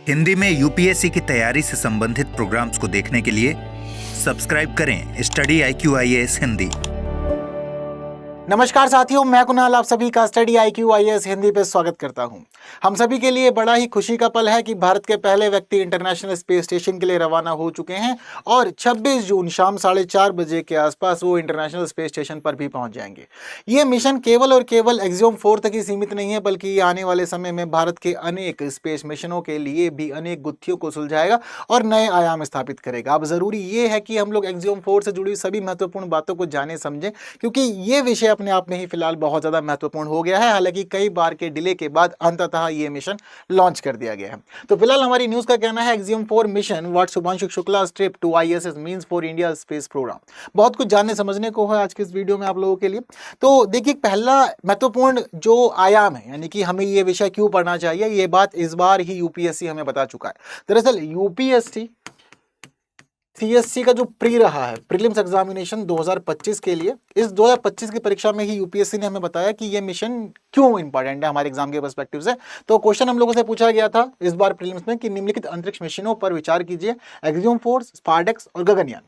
हिंदी में यूपीएससी की तैयारी से संबंधित प्रोग्राम्स को देखने के लिए सब्सक्राइब करें स्टडी IQ IAS हिंदी। नमस्कार साथियों, मैं कुणाल आप सभी का स्टडी IQ IAS हिंदी पे स्वागत करता हूं। हम सभी के लिए बड़ा ही खुशी का पल है कि भारत के पहले व्यक्ति इंटरनेशनल स्पेस स्टेशन के लिए रवाना हो चुके हैं और 26 जून शाम 4:30 बजे के आसपास वो इंटरनेशनल स्पेस स्टेशन पर भी पहुंच जाएंगे। ये मिशन केवल और केवल एक्सियोम 4 तक ही सीमित नहीं है, बल्कि ये आने वाले समय में भारत के अनेक स्पेस मिशनों के लिए भी अनेक गुत्थियों को सुलझाएगा और नए आयाम स्थापित करेगा। अब जरूरी ये है कि हम लोग एक्सियोम 4 से जुड़ी सभी महत्वपूर्ण बातों को जाने समझें, क्योंकि ये विषय अपने आप में ही फिलहाल बहुत ज्यादा महत्वपूर्ण हो गया है। हालांकि कई बार के डिले के बाद अंततः ये मिशन लॉन्च कर दिया गया है। तो फिलहाल हमारी न्यूज का कहना है Axiom 4 mission what Shubhanshu Shukla trip to ISS means for India space program. बहुत कुछ जानने समझने को है आज के इस वीडियो में आप लोगों के लिए। तो देखिए, पहला महत्वपूर्ण जो आयाम है, यानी कि हमें ये विषय क्यों पढ़ना चाहिए, ये बात इस बार ही यूपीएससी हमें बता चुका है। दरअसल यूपीएससी CSC का जो प्री रहा है, प्रीलिम्स एग्जामिनेशन 2025 के लिए, इस 2025 की परीक्षा में ही यूपीएससी ने हमें बताया कि ये मिशन क्यों इंपॉर्टेंट है हमारे एग्जाम के पर्सपेक्टिव से। तो क्वेश्चन हम लोगों से पूछा गया था इस बार प्रीलिम्स में कि निम्नलिखित अंतरिक्ष मिशनों पर विचार कीजिए, एक्सियोम 4, स्पार्डेक्स और गगनयान।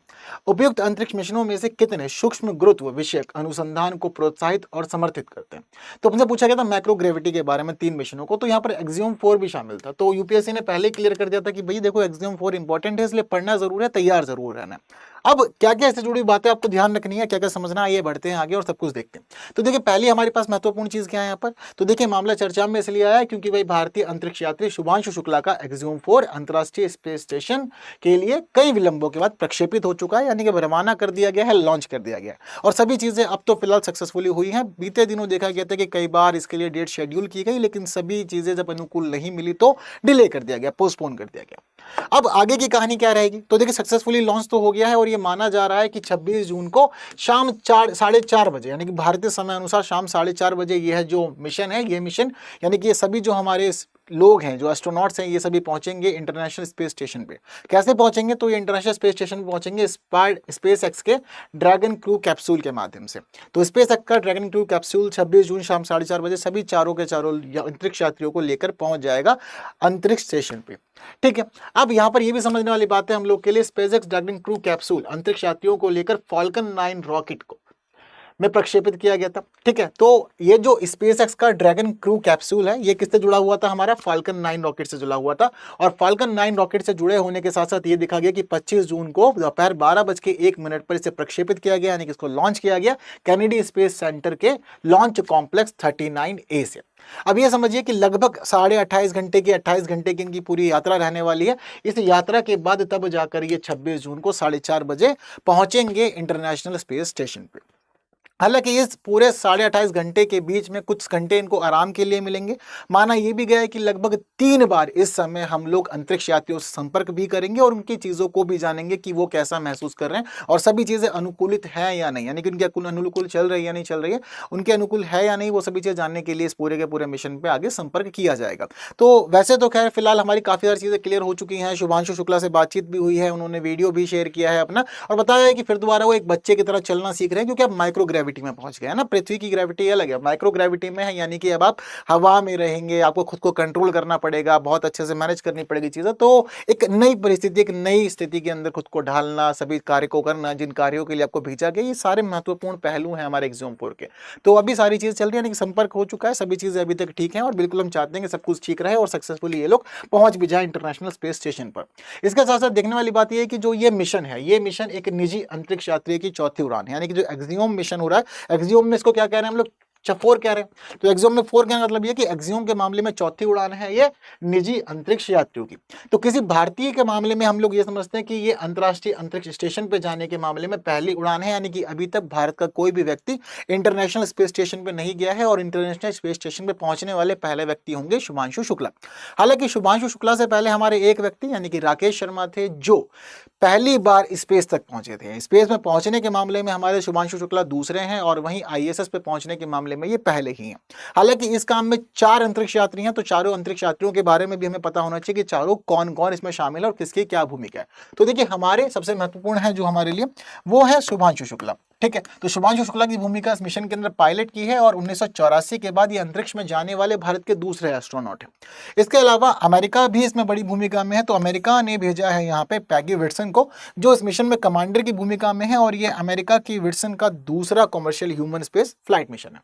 उपयुक्त अंतरिक्ष मिशनों में से कितने सूक्ष्म गुरुत्व विषयक अनुसंधान को प्रोत्साहित और समर्थित करते हैं। तो हमसे पूछा गया था माइक्रोग्रेविटी के बारे में 3 मिशनों को, तो यहाँ पर एक्सियोम 4 भी शामिल था। तो यूपीएससी ने पहले क्लियर कर दिया था कि भाई देखो, एक्सियोम 4 इंपॉर्टेंट है, इसलिए पढ़ना जरूर है, तैयार जरूर रहना है। अब क्या क्या इससे जुड़ी बातें आपको ध्यान रखनी है, क्या क्या समझना है, ये बढ़ते हैं आगे और सब कुछ देखते हैं। तो देखिए, पहली हमारे पास महत्वपूर्ण चीज क्या है यहाँ पर। तो देखिए, मामला चर्चा में इसलिए आया है क्योंकि भाई भारतीय अंतरिक्ष यात्री शुभांशु शुक्ला का एक्सियोम 4 अंतरराष्ट्रीय स्पेस स्टेशन के लिए कई विलंबों के बाद प्रक्षेपित हो चुका है, यानी कि रवाना कर दिया गया है, लॉन्च कर दिया गया है। और सभी चीजें अब तो फिलहाल सक्सेसफुली हुई हैं। बीते दिनों देखा गया था कि कई बार इसके लिए डेट शेड्यूल की गई, लेकिन सभी चीजें जब अनुकूल नहीं मिली तो डिले कर दिया गया, पोस्टपोन कर दिया गया। अब आगे की कहानी क्या रहेगी। तो देखिए, सक्सेसफुली लॉन्च तो हो गया है और ये माना जा रहा है कि 26 जून को शाम 4:30 बजे, यानी कि भारतीय समय अनुसार शाम 4:30 बजे यह जो मिशन है, ये मिशन यानी कि ये सभी जो हमारे लोग हैं, जो एस्ट्रोनॉट्स हैं, ये सभी पहुंचेंगे इंटरनेशनल स्पेस स्टेशन पे। कैसे पहुंचेंगे, तो ये इंटरनेशनल स्पेस स्टेशन पे पहुंचेंगे स्पेस एक्स के ड्रैगन क्रू कैप्सूल के माध्यम से। तो स्पेस एक्स का ड्रैगन क्रू कैप्सूल 26 जून शाम 4:30 बजे सभी चारों के चारों अंतरिक्ष यात्रियों को लेकर पहुंच जाएगा अंतरिक्ष स्टेशन पे। ठीक है, अब यहाँ पर यह भी समझने वाली बात है हम लोग के लिए, space x dragon crew capsule अंतरिक्ष यात्रियों को लेकर फाल्कन 9 रॉकेट को में प्रक्षेपित किया गया था। ठीक है, तो ये जो स्पेस एक्स का ड्रैगन क्रू कैप्सूल है, ये किससे जुड़ा हुआ था, हमारा फाल्कन 9 रॉकेट से जुड़ा हुआ था। और फाल्कन 9 रॉकेट से जुड़े होने के साथ साथ ये दिखा गया कि 25 जून को दोपहर 12:01 पर इसे प्रक्षेपित किया गया, यानी कि इसको लॉन्च किया गया कैनेडी स्पेस सेंटर के लॉन्च कॉम्प्लेक्स 39A से। अब ये समझिए कि लगभग 28.5 घंटे की 28 घंटे की इनकी पूरी यात्रा रहने वाली है। इस यात्रा के बाद तब जाकर ये 26 जून को 4:30 बजे पहुंचेंगे इंटरनेशनल स्पेस स्टेशन पे। हालांकि इस पूरे 28.5 घंटे के बीच में कुछ घंटे इनको आराम के लिए मिलेंगे। माना यह भी गया है कि लगभग 3 बार इस समय हम लोग अंतरिक्ष यात्रियों से संपर्क भी करेंगे और उनकी चीजों को भी जानेंगे कि वो कैसा महसूस कर रहे हैं और सभी चीजें अनुकूलित है या नहीं, यानी कि उनके अनुकूल चल रही है या नहीं चल रही है, उनके अनुकूल है या नहीं, वो सभी चीजें जानने के लिए इस पूरे के पूरे मिशन पे आगे संपर्क किया जाएगा। तो वैसे तो खैर फिलहाल हमारी काफी सारी चीजें क्लियर हो चुकी हैं। शुभांशु शुक्ला से बातचीत भी हुई है, उन्होंने वीडियो भी शेयर किया है अपना और बताया है कि फिर दोबारा वो एक बच्चे की तरह चलना सीख रहे हैं, क्योंकि अब माइक्रोग्रेविटी में पहुंच गए हैं ना। पृथ्वी की ग्रेविटी अलग है, माइक्रोग्रेविटी में है, यानी कि अब आप हवा में रहेंगे, आपको खुद को कंट्रोल करना पड़ेगा, बहुत अच्छे से मैनेज करनी पड़ेगी चीजें। तो एक नई परिस्थिति, एक नई स्थिति के अंदर खुद को ढालना, सभी कार्य को करना, जिन कार्यों के लिए आपको भेजा गया, ये सारे महत्वपूर्ण पहलू हैं हमारे एक्सियोम 4 के। तो अभी सारी चीज चल रही है, यानी कि संपर्क हो चुका है, सभी चीजें अभी तक ठीक है और बिल्कुल हम चाहते हैं कि सब कुछ ठीक रहे और सक्सेसफुली ये लोग पहुंच भी जाए इंटरनेशनल स्पेस स्टेशन पर। इसके साथ साथ देखने वाली बात यह है कि जो ये मिशन है, ये मिशन एक निजी अंतरिक्ष यात्री की चौथी उड़ान है, यानी कि जो एक्सियोम मिशन हो रहा है, एक्सियोम में इसको क्या कह रहे हैं हम लोग, 4 कह रहे हैं। तो एक्सियोम में 4 का मतलब ये कि एक्सियोम के मामले में चौथी उड़ान है ये निजी अंतरिक्ष यात्रियों की। तो किसी भारतीय के मामले में हम लोग ये समझते हैं कि ये अंतरराष्ट्रीय अंतरिक्ष स्टेशन पे जाने के मामले में पहली उड़ान है, यानी कि अभी तक भारत का कोई भी व्यक्ति इंटरनेशनल स्पेस स्टेशन पे नहीं गया है और इंटरनेशनल स्पेस स्टेशन पे पहुंचने वाले पहले व्यक्ति होंगे शुभांशु शुक्ला। हालांकि शुभांशु शुक्ला से पहले हमारे एक व्यक्ति यानी कि राकेश शर्मा थे, जो पहली बार स्पेस तक पहुंचे थे। स्पेस में पहुंचने के मामले में हमारे शुभांशु शुक्ला दूसरे हैं और वहीं ISS पे पहुंचने के मामले में ये पहले ही हैं। हालांकि इस काम में 4 अंतरिक्ष यात्री हैं, तो चारों अंतरिक्ष यात्रियों के बारे में भी हमें पता होना चाहिए कि चारों कौन कौन इसमें शामिल है और किसकी क्या भूमिका है। तो देखिए हमारे सबसे महत्वपूर्ण है जो हमारे लिए वो है शुभांशु शुक्ला। ठीक है, तो शुभांशु शुक्ला की भूमिका इस मिशन के अंदर पायलट की है और 1984 के बाद ये अंतरिक्ष में जाने वाले भारत के दूसरे एस्ट्रोनॉट है। इसके अलावा अमेरिका भी इसमें बड़ी भूमिका में है, तो अमेरिका ने भेजा है यहाँ पे पैगी विल्सन को, जो इस मिशन में कमांडर की भूमिका में है और ये अमेरिका की विल्सन का दूसरा commercial human space flight mission है।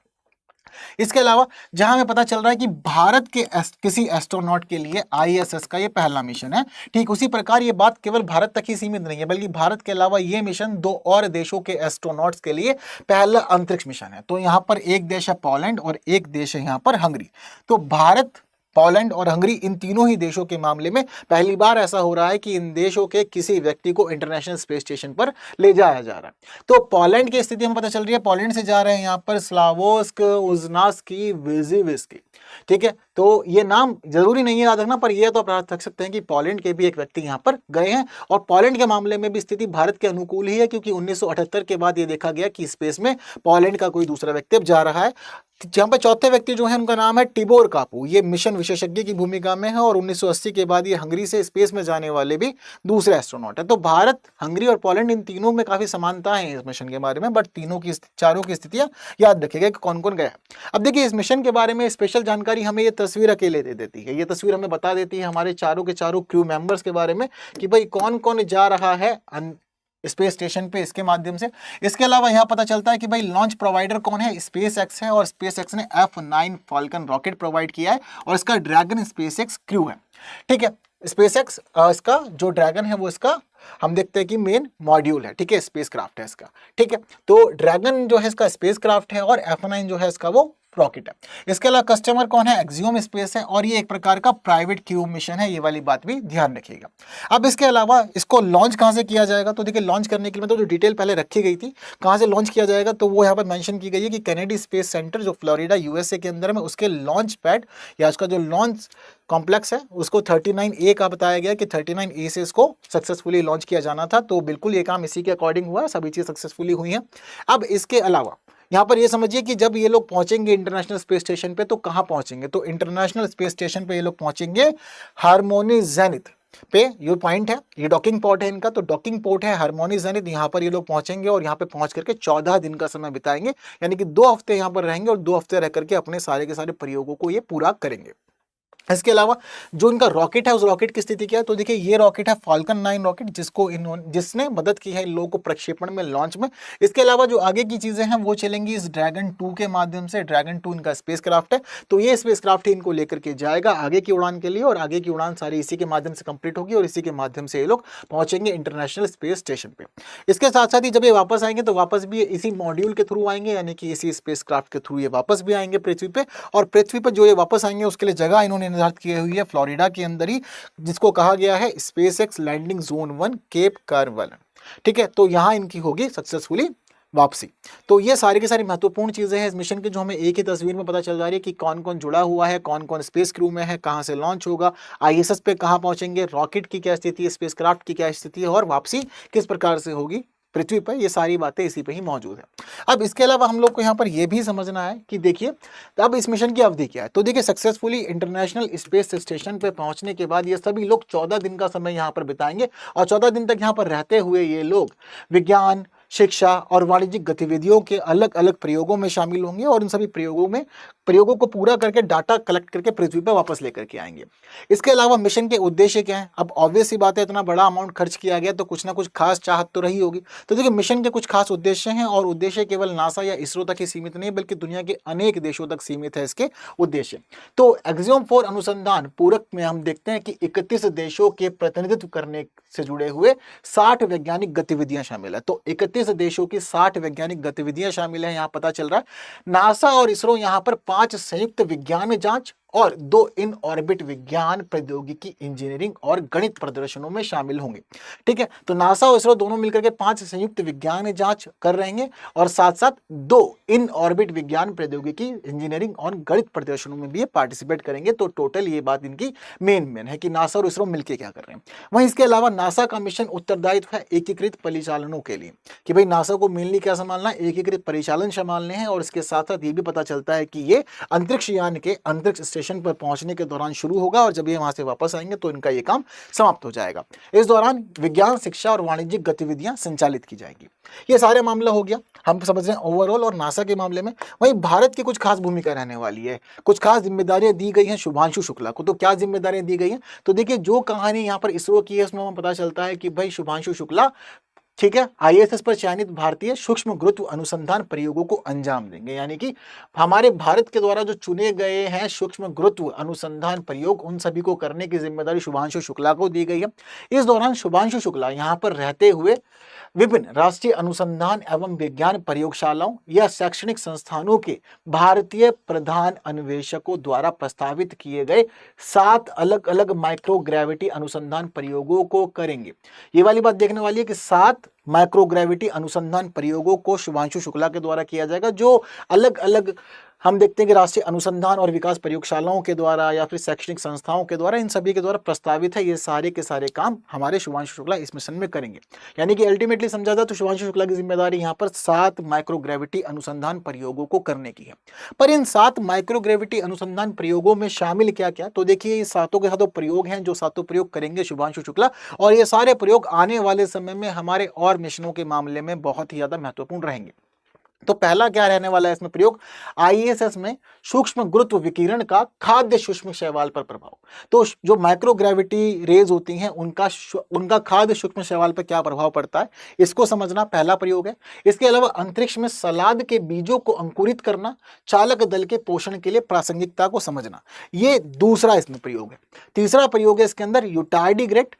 इसके अलावा जहां हमें पता चल रहा है कि भारत के किसी एस्ट्रोनॉट के लिए ISS का ये पहला मिशन है, ठीक उसी प्रकार ये बात केवल भारत तक ही सीमित नहीं है, बल्कि भारत के अलावा ये मिशन 2 और देशों के एस्ट्रोनॉट्स के लिए पहला अंतरिक्ष मिशन है। तो यहां पर एक देश है पोलैंड और एक देश है यहां पर हंगरी। तो भारत, पोलैंड और हंगरी, इन तीनों ही देशों के मामले में पहली बार ऐसा हो रहा है कि इन देशों के किसी व्यक्ति को इंटरनेशनल स्पेस स्टेशन पर ले जाया जा रहा है। तो पोलैंड की स्थिति हमें पता चल रही है, पोलैंड से जा रहे हैं यहाँ पर स्लावोस्क उज़नास्की विज़िविस्की। ठीक है, तो ये नाम जरूरी नहीं है याद रखना, पर यह तो आप रख सकते हैं कि पोलैंड के भी एक व्यक्ति यहाँ पर गए हैं। और पोलैंड के मामले में भी स्थिति भारत के अनुकूल ही है, क्योंकि 1978 के बाद ये देखा गया कि स्पेस में पोलैंड का कोई दूसरा व्यक्ति अब जा रहा है। जहां पर चौथे व्यक्ति जो है उनका नाम है टिबोर कापू, ये मिशन विशेषज्ञ की भूमिका में है और 1980 के बाद ये हंगरी से स्पेस में जाने वाले भी दूसरे एस्ट्रोनॉट है। तो भारत, हंगरी और पोलैंड, इन तीनों में काफी समानता है इस मिशन के बारे में, बट चारों की स्थितियां याद रखिएगा कि कौन कौन गया। अब देखिए इस मिशन के बारे में स्पेशल जानकारी हमें ये तस्वीर अकेले दे देती है। ये तस्वीर हमें बता देती है हमारे चारों के चारों क्रू मेंबर्स के बारे में कि भाई कौन कौन जा रहा है स्पेस स्टेशन पे इसके माध्यम से। इसके अलावा यहाँ पता चलता है कि भाई लॉन्च प्रोवाइडर कौन है, स्पेस एक्स है, और स्पेस एक्स ने F9 फाल्कन रॉकेट प्रोवाइड किया है और इसका ड्रैगन स्पेस एक्स क्रू है। ठीक है, स्पेस एक्स इसका जो ड्रैगन है वो इसका हम देखते हैं कि मेन मॉड्यूल है। ठीक है, स्पेस क्राफ्ट है इसका। ठीक है, तो ड्रैगन जो है इसका स्पेस क्राफ्ट है और F9 जो है इसका वो रॉकेट है। इसके अलावा कस्टमर कौन है, एक्सियोम स्पेस है और ये एक प्रकार का प्राइवेट क्यूब मिशन है, ये वाली बात भी ध्यान रखिएगा। अब इसके अलावा इसको लॉन्च कहां से किया जाएगा, तो देखिए लॉन्च करने के लिए तो जो डिटेल पहले रखी गई थी कहां से लॉन्च किया जाएगा, तो वो यहाँ पर मेंशन की गई है कि कैनेडी स्पेस सेंटर जो फ्लोरिडा USA के अंदर में, उसके लॉन्च पैड या उसका जो लॉन्च कॉम्प्लेक्स है उसको 39A का बताया गया कि 39A से इसको सक्सेसफुली लॉन्च किया जाना था। तो बिल्कुल ये काम इसी के अकॉर्डिंग हुआ, सभी चीज सक्सेसफुली हुई है। अब इसके अलावा यहाँ पर ये समझिए कि जब ये लोग पहुंचेंगे इंटरनेशनल स्पेस स्टेशन पे तो कहाँ पहुंचेंगे, तो इंटरनेशनल स्पेस स्टेशन पे ये लोग पहुंचेंगे हार्मोनी जेनिथ पे। ये पॉइंट है, ये डॉकिंग पोर्ट है इनका, तो डॉकिंग पोर्ट है हार्मोनी जेनिथ, यहाँ पर ये लोग पहुंचेंगे और यहाँ पे पहुंच करके 14 दिन का समय बिताएंगे, यानी कि 2 हफ्ते यहाँ पर रहेंगे और 2 हफ्ते रह करके अपने सारे के सारे प्रयोगों को ये पूरा करेंगे। इसके अलावा जो इनका रॉकेट है उस रॉकेट की स्थिति क्या है, तो देखिए ये रॉकेट है फाल्कन 9 रॉकेट, जिसने मदद की है इन लोगों को प्रक्षेपण में, लॉन्च में। इसके अलावा जो आगे की चीजें हैं वो चलेंगी इस ड्रैगन 2 के माध्यम से। ड्रैगन 2 इनका स्पेस क्राफ्ट है, तो ये स्पेस क्राफ्ट ही इनको लेकर के जाएगा आगे की उड़ान के लिए, और आगे की उड़ान सारी इसी के माध्यम से कंप्लीट होगी और इसी के माध्यम से ये लोग पहुंचेंगे इंटरनेशनल स्पेस स्टेशन पे। इसके साथ साथ ही जब ये वापस आएंगे तो वापस भी इसी मॉड्यूल के थ्रू आएंगे, यानी कि इसी स्पेस क्राफ्ट के थ्रू ये वापस भी आएंगे पृथ्वी पे, और पृथ्वी पर जो ये वापस आएंगे उसके लिए जगह इन्होंने निर्धारित की हुई है फ्लोरिडा के अंदर ही, जिसको कहा गया है स्पेसएक्स लैंडिंग जोन 1 केप कार्वल। ठीक है, तो यहां इनकी होगी सक्सेसफुली वापसी। तो ये सारी की सारी महत्वपूर्ण चीजें हैं इस मिशन की, जो हमें एक ही तस्वीर में पता चल जा रही है कि कौन कौन जुड़ा हुआ है, कौन कौन स्पेस क्रू में है, कहां से लॉन्च होगा, ISS पे कहां पहुंचेंगे, रॉकेट की क्या स्थिति है, स्पेस क्राफ्ट की क्या स्थिति है और वापसी किस प्रकार से होगी पृथ्वी पर। ये सारी बातें इसी पे ही मौजूद है। अब इसके अलावा हम लोग को यहाँ पर यह भी समझना है कि देखिए अब इस मिशन की अवधि क्या है, तो देखिए सक्सेसफुली इंटरनेशनल स्पेस स्टेशन पे पहुंचने के बाद ये सभी लोग 14 दिन का समय यहाँ पर बिताएंगे और 14 दिन तक यहाँ पर रहते हुए ये लोग विज्ञान, शिक्षा और वाणिज्यिक गतिविधियों के अलग अलग प्रयोगों में शामिल होंगे और इन सभी प्रयोगों को पूरा करके डाटा कलेक्ट करके पृथ्वी पर वापस लेकर के आएंगे। इसके अलावा मिशन के उद्देश्य क्या है, अब ऑब्वियस सी बात है इतना बड़ा अमाउंट खर्च किया गया तो कुछ ना कुछ खास चाहत तो रही होगी। तो देखिए मिशन के कुछ खास उद्देश्य हैं और उद्देश्य केवल नासा या इसरो तक ही सीमित नहीं बल्कि दुनिया के अनेक देशों तक सीमित है इसके उद्देश्य। तो एक्सियोम 4 अनुसंधान पूरक में हम देखते हैं कि 31 देशों के प्रतिनिधित्व करने से जुड़े हुए 60 वैज्ञानिक गतिविधियां शामिल है। तो 31 देशों की 60 वैज्ञानिक गतिविधियां शामिल है, यहाँ पता चल रहा है। नासा और इसरो यहाँ पर 5 संयुक्त विज्ञान जांच और 2 इन ऑर्बिट विज्ञान, प्रौद्योगिकी, इंजीनियरिंग और गणित प्रदर्शनों में शामिल होंगे। ठीक है, तो नासा और इसरो दोनों मिलकर के 5 संयुक्त विज्ञान जांच कर रहे हैं और साथ साथ 2 इन ऑर्बिट विज्ञान, प्रौद्योगिकी, इंजीनियरिंग और गणित प्रदर्शनों में भी ये पार्टिसिपेट करेंगे। तो टोटल ये बात इनकी मेन है कि नासा और इसरो मिलकर क्या कर रहे हैं। वहीं इसके अलावा नासा का मिशन उत्तरदायित्व है एकीकृत परिचालनों के लिए, कि भाई नासा को मेनली क्या संभालना है, एकीकृत परिचालन संभालने हैं। और इसके साथ साथ ये भी पता चलता है कि ये अंतरिक्ष यान के अंतरिक्ष स्टेशन पर पहुंचने के दौरान शुरू होगा और जब ये वहां से वापस आएंगे तो इनका ये काम समाप्त हो जाएगा। इस दौरान विज्ञान, शिक्षा और वाणिज्यिक गतिविधियां संचालित की जाएगी। ये सारे मामला हो गया, हम समझ रहे हैं ओवरऑल और नासा के मामले में। वहीं भारत की कुछ खास भूमिका रहने वाली है, कुछ खास जिम्मेदारियां दी गई हैं शुभांशु शुक्ला को। तो क्या जिम्मेदारियां दी गई हैं, तो देखिए जो कहानी यहाँ पर इसरो की है उसमें हमें पता चलता है कि भाई शुभांशु शुक्ला, ठीक है, आईएसएस पर चयनित भारतीय सूक्ष्म गुरुत्व अनुसंधान प्रयोगों को अंजाम देंगे। यानी कि हमारे भारत के द्वारा जो चुने गए हैं सूक्ष्म गुरुत्व अनुसंधान प्रयोग, उन सभी को करने की जिम्मेदारी शुभांशु शुक्ला को दी गई है। इस दौरान शुभांशु शुक्ला यहाँ पर रहते हुए विभिन्न राष्ट्रीय अनुसंधान एवं विज्ञान प्रयोगशालाओं या शैक्षणिक संस्थानों के भारतीय प्रधान अन्वेषकों द्वारा प्रस्तावित किए गए 7 अलग अलग माइक्रोग्रेविटी अनुसंधान प्रयोगों को करेंगे। ये वाली बात देखने वाली है कि 7 माइक्रोग्रेविटी अनुसंधान प्रयोगों को शुभांशु शुक्ला के द्वारा किया जाएगा, जो अलग अलग हम देखते हैं कि राष्ट्रीय अनुसंधान और विकास प्रयोगशालाओं के द्वारा या फिर शैक्षणिक संस्थाओं के द्वारा, इन सभी के द्वारा प्रस्तावित है। ये सारे के सारे काम हमारे शुभांशु शुक्ला इस मिशन में करेंगे। यानी कि अल्टीमेटली समझा जाए तो शुभांशु शुक्ला की जिम्मेदारी यहाँ पर 7 माइक्रोग्रेविटी अनुसंधान प्रयोगों को करने की है। पर इन 7 माइक्रोग्रेविटी अनुसंधान प्रयोगों में शामिल क्या क्या, तो देखिए ये सातों के सातों प्रयोग हैं जो सातों प्रयोग करेंगे शुभांशु शुक्ला, और ये सारे प्रयोग आने वाले समय में हमारे और मिशनों के मामले में बहुत ही ज्यादा महत्वपूर्ण रहेंगे। तो पहला क्या रहने वाला है इसमें प्रयोग, आईएसएस में सूक्ष्म गुरुत्व विकिरण का खाद्य सूक्ष्म शैवाल पर प्रभाव। तो जो माइक्रोग्रेविटी रेज होती हैं उनका खाद्य सूक्ष्म शैवाल पर क्या प्रभाव पड़ता है, इसको समझना पहला प्रयोग है। इसके अलावा अंतरिक्ष में सलाद के बीजों को अंकुरित करना, चालक दल के पोषण के लिए प्रासंगिकता को समझना, ये दूसरा इसमें प्रयोग है। तीसरा प्रयोग है इसके अंदर यूटार्डिग्रेट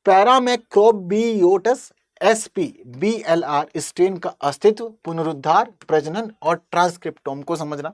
पैरामैक्रोबियोटस SPBLR स्ट्रेन का अस्तित्व, पुनरुद्धार, प्रजनन और ट्रांसक्रिप्टोम को समझना।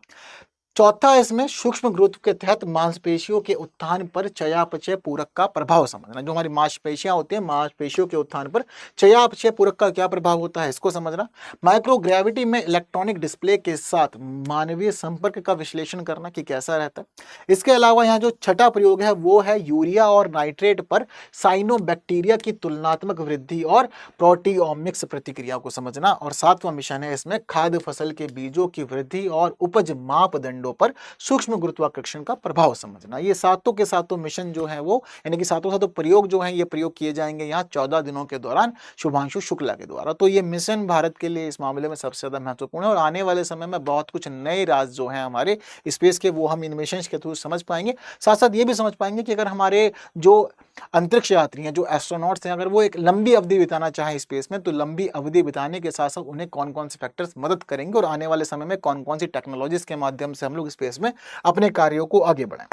चौथा इसमें सूक्ष्म गुरुत्व के तहत मांसपेशियों के उत्थान पर चयापचय पूरक का प्रभाव समझना। जो हमारी मांसपेशियां होती हैं, मांसपेशियों के उत्थान पर चयापचय पूरक का क्या प्रभाव होता है, इसको समझना। माइक्रोग्रेविटी में इलेक्ट्रॉनिक डिस्प्ले के साथ मानवीय संपर्क का विश्लेषण करना कि कैसा रहता है। इसके अलावा यहाँ जो छठा प्रयोग है वो है यूरिया और नाइट्रेट पर साइनोबैक्टीरिया की तुलनात्मक वृद्धि और प्रोटियोमिक्स प्रतिक्रिया को समझना। और 7वां मिशन है इसमें खाद्य फसल के बीजों की वृद्धि और उपज मापदंडों पर सूक्ष्म गुरुत्वाकर्षण का प्रभाव समझना। ये सातों के सातों मिशन जो है वो, यानी कि सातों प्रयोग जो हैं ये प्रयोग किए जाएंगे यहाँ 14 दिनों के दौरान शुभांशु शुक्ला के द्वारा। तो ये मिशन भारत के लिए इस मामले में सबसे ज्यादा महत्वपूर्ण है और आने वाले समय में बहुत कुछ नए राज जो हैं हमारे स्पेस के वो हम इन मिशन के थ्रू समझ पाएंगे। साथ साथ ये भी समझ पाएंगे कि अगर हमारे जो अंतरिक्ष यात्री हैं, जो एस्ट्रोनॉट्स हैं, अगर वो एक लंबी अवधि बिताना चाहें स्पेस में, तो लंबी अवधि बिताने के साथ साथ उन्हें कौन कौन से फैक्टर्स मदद करेंगे और आने वाले समय में कौन कौन सी टेक्नोलॉजीज के माध्यम से हम लोग स्पेस में अपने कार्यों को आगे बढ़ाएं।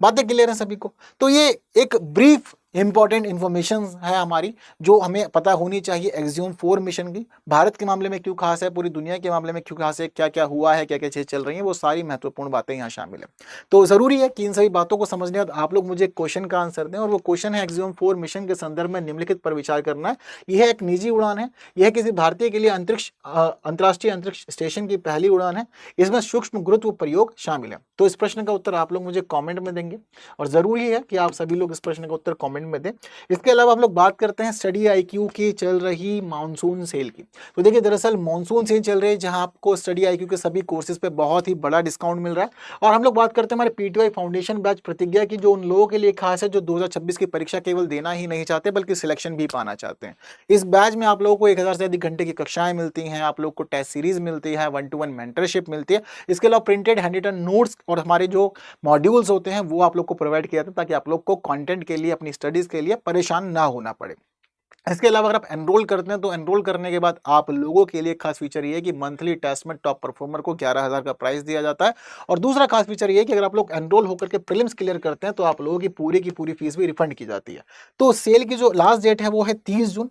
बातें क्लियर हैं सभी को। तो ये एक ब्रीफ इंपॉर्टेंट इंफॉर्मेशन है हमारी जो हमें पता होनी चाहिए एक्सियम 4 मिशन की। भारत के मामले में क्यों खास है, पूरी दुनिया के मामले में क्यों खास है, क्या क्या हुआ है, क्या क्या चीज़ चल रही है, वो सारी महत्वपूर्ण बातें यहाँ शामिल है। तो जरूरी है कि इन सभी बातों को समझने और आप लोग मुझे क्वेश्चन का आंसर दें, और वो क्वेश्चन है एक्सियम 4 मिशन के संदर्भ में निम्नलिखित पर विचार करना है। यह एक निजी उड़ान है, यह किसी भारतीय के लिए अंतर्राष्ट्रीय अंतरिक्ष स्टेशन की पहली उड़ान है। इसमें सूक्ष्म गुरुत्व प्रयोग शामिल है। तो इस प्रश्न का उत्तर आप लोग मुझे कॉमेंट में देंगे और जरूरी है कि आप सभी लोग इस प्रश्न का उत्तर कॉमेंट में दें। इसके अलावा हम लोग बात करते हैं स्टडी IQ की चल रही मानसून सेल की। तो देखिए दरअसल मानसून सेल चल रही है जहां आपको स्टडी IQ के सभी कोर्सेज पे बहुत ही बड़ा डिस्काउंट मिल रहा है। और हम लोग बात करते हैं हमारे PTY फाउंडेशन बैच प्रतिज्ञा की, जो उन लोगों के लिए खास है जो 2026 की परीक्षा केवल देना ही नहीं चाहते बल्कि सिलेक्शन भी पाना चाहते हैं। इस बैच में आप लोगों को 1000 से अधिक घंटे की कक्षाएं मिलती हैं, आप लोग को टेस्ट सीरीज मिलती है, 1-to-1 मेंटरशिप मिलती है। इसके अलावा प्रिंटेड हैंड रिटन नोट्स और हमारे जो मॉड्यूल्स होते हैं वो आप लोग को प्रोवाइड किया जाता है ताकि आप लोग को कंटेंट के लिए, अपनी स्टडीज के लिए परेशान ना होना पड़े। इसके अलावा अगर आप एनरोल करते हैं तो एनरोल करने के बाद आप लोगों के लिए खास फीचर ये है कि मंथली टेस्ट में टॉप परफॉर्मर को 11,000 का प्राइस दिया जाता है। और दूसरा खास फीचर ये है कि अगर आप लोग एनरोल होकर के प्रीलिम्स क्लियर करते हैं तो आप लोगों की पूरी फीस भी रिफंड की जाती है। तो सेल की जो लास्ट डेट है वो है 30 जून।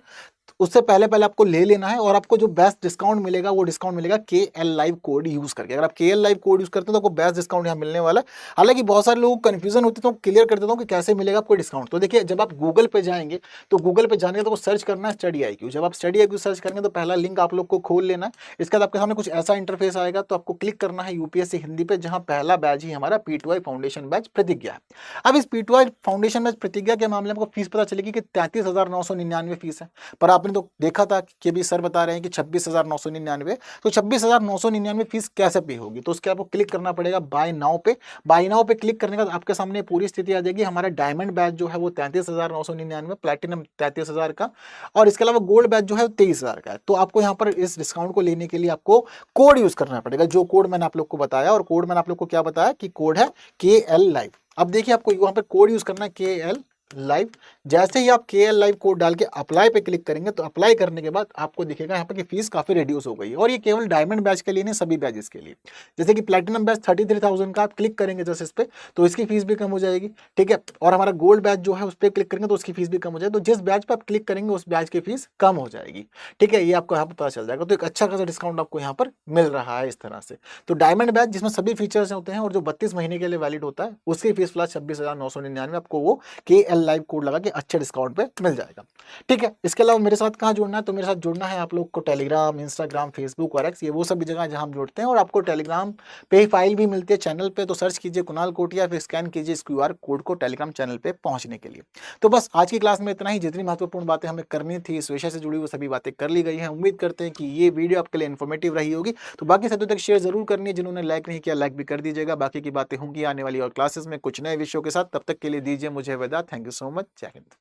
उससे पहले पहले आपको ले लेना है और आपको जो बेस्ट डिस्काउंट मिलेगा वो डिस्काउंट मिलेगा KL लाइव कोड यूज करके। अगर आप KL लाइव कोड यूज करते हैं तो आपको बेस्ट डिस्काउंट यहाँ मिलने वाला है। हालांकि बहुत सारे लोगों को कंफ्यूजन होती है, तो क्लियर कर देता हूँ कि कैसे मिलेगा आपको डिस्काउंट। तो देखिए, जब आप गूगल पे जाएंगे तो गूगल पे जाने के तो सर्च करना है स्टडी IQ। जब आप स्टडी IQ सर्च करेंगे तो पहला लिंक आप लोग को खोल लेना है। इसके बाद आपके सामने कुछ ऐसा इंटरफेस आएगा, तो आपको क्लिक करना है UPSC हिंदी पे, जहाँ पहला बैच ही हमारा P2I फाउंडेशन बैच प्रतिज्ञा है। अब इस P2I फाउंडेशन बैच प्रतिज्ञा के मामले में आपको फीस पता चलेगी कि 33,999 फीस है, पर आपने तो देखा था कि अभी सर बता रहे हैं कि 26,999। तो 26,999 फीस कैसे पे होगी? तो उसके आपको क्लिक करना पड़ेगा बाय नाउ पे। बाय नाउ पे क्लिक करने के बाद आपके सामने पूरी स्थिति आ जाएगी। हमारा डायमंड बैच जो है वो 33,999, प्लैटिनम 33,000 का, और इसके अलावा गोल्ड बैच जो है 23,000 का है। तो आपको यहाँ पर इस डिस्काउंट को लेने के लिए आपको कोड यूज करना पड़ेगा, जो कोड मैंने आप लोग को बताया। और कोड मैंने आप लोग को क्या बताया कि कोड है KL लाइव। अब देखिए, आपको वहां पर कोड यूज करना है KL लाइव। जैसे ही आप KL लाइव कोड डाल के अप्लाई पे क्लिक करेंगे तो अप्लाई करने के बाद आपको दिखेगा यहाँ पर कि फीस काफी रिड्यूस हो गई है। और ये केवल डायमंड बैच के लिए नहीं, सभी बैचेस के लिए। जैसे कि प्लैटिनम बैच 33,000 का आप क्लिक करेंगे जैसे इस पे, तो इसकी फीस भी कम हो जाएगी, ठीक है। और हमारा गोल्ड बैच जो है उस पर क्लिक करेंगे तो उसकी फीस भी कम हो जाएगी। तो जिस बैच पे आप क्लिक करेंगे उस बैच की फीस कम हो जाएगी, ठीक है। ये आपको यहाँ पर पता चल जाएगा। तो एक अच्छा खासा डिस्काउंट आपको यहाँ पर मिल रहा है इस तरह से। तो डायमंड बैच जिसमें सभी फीचर्स होते हैं और जो 32 महीने के लिए वैलिड होता है, उसकी फीस फिलहाल 26,999 आपको वो KL लाइव कोड लगा के अच्छे डिस्काउंट पे मिल जाएगा, ठीक है। इसके अलावा मेरे साथ कहाँ जुड़ना है? तो मेरे साथ जुड़ना है आप लोग को टेलीग्राम, इंस्टाग्राम, फेसबुक और X, ये वो सभी जगह जहाँ हम जुड़ते हैं। और आपको टेलीग्राम पे ही फाइल भी मिलती है चैनल पे, तो सर्च कीजिए कुणाल कोटिया, फिर स्कैन कीजिए इस QR कोड को टेलीग्राम चैनल पे पहुंचने के लिए। तो बस आज की क्लास में इतना ही। जितनी महत्वपूर्ण बातें हमें करनी थी इस विषय से जुड़ी वो सभी बातें कर ली गई हैं। उम्मीद करते हैं कि ये वीडियो आपके लिए इन्फॉर्मेटिव रही होगी। तो बाकी साथियों तक शेयर जरूर करनी है। जिन्होंने लाइक नहीं किया, लाइक भी कर दीजिएगा। बाकी की बातें होंगी आने वाली और क्लासेस में कुछ नए विषयों के साथ। तब तक के लिए दीजिए मुझे विदा। Thank you so much. जय हिंद।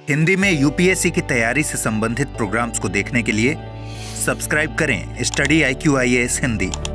हिंदी में UPSC की तैयारी से संबंधित प्रोग्राम्स को देखने के लिए सब्सक्राइब करें स्टडी IQ IAS हिंदी।